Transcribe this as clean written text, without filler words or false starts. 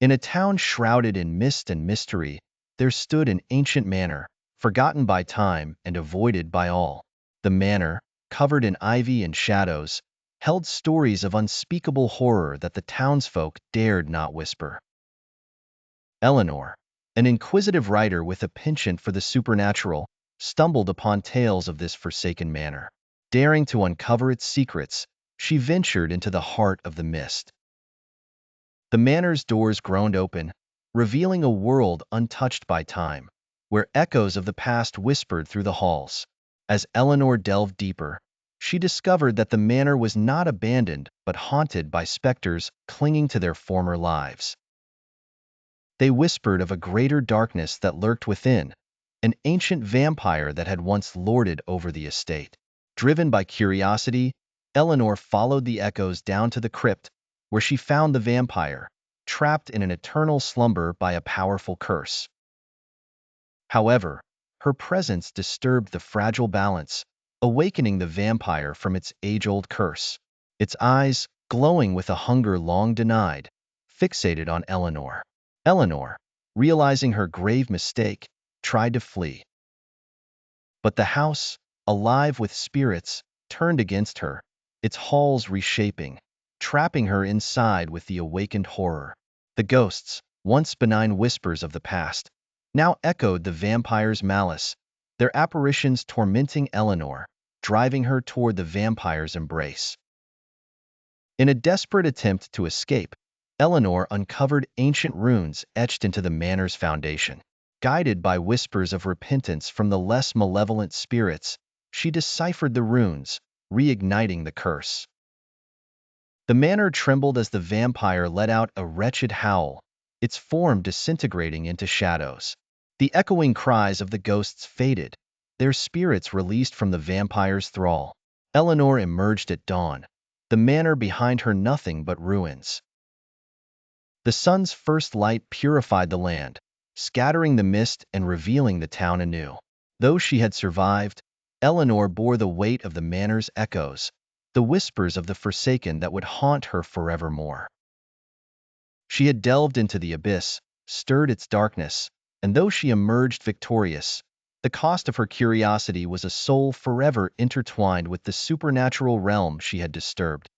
In a town shrouded in mist and mystery, there stood an ancient manor, forgotten by time and avoided by all. The manor, covered in ivy and shadows, held stories of unspeakable horror that the townsfolk dared not whisper. Eleanor, an inquisitive writer with a penchant for the supernatural, stumbled upon tales of this forsaken manor. Daring to uncover its secrets, she ventured into the heart of the mist. The manor's doors groaned open, revealing a world untouched by time, where echoes of the past whispered through the halls. As Eleanor delved deeper, she discovered that the manor was not abandoned but haunted by specters clinging to their former lives. They whispered of a greater darkness that lurked within, an ancient vampire that had once lorded over the estate. Driven by curiosity, Eleanor followed the echoes down to the crypt, where she found the vampire, trapped in an eternal slumber by a powerful curse. However, her presence disturbed the fragile balance, awakening the vampire from its age-old curse. Its eyes, glowing with a hunger long denied, fixated on Eleanor. Eleanor, realizing her grave mistake, tried to flee. But the house, alive with spirits, turned against her, its halls reshaping, trapping her inside with the awakened horror. The ghosts, once benign whispers of the past, now echoed the vampire's malice, their apparitions tormenting Eleanor, driving her toward the vampire's embrace. In a desperate attempt to escape, Eleanor uncovered ancient runes etched into the manor's foundation. Guided by whispers of repentance from the less malevolent spirits, she deciphered the runes, reigniting the curse. The manor trembled as the vampire let out a wretched howl, its form disintegrating into shadows. The echoing cries of the ghosts faded, their spirits released from the vampire's thrall. Eleanor emerged at dawn, the manor behind her nothing but ruins. The sun's first light purified the land, scattering the mist and revealing the town anew. Though she had survived, Eleanor bore the weight of the manor's echoes, the whispers of the forsaken that would haunt her forevermore. She had delved into the abyss, stirred its darkness, and though she emerged victorious, the cost of her curiosity was a soul forever intertwined with the supernatural realm she had disturbed.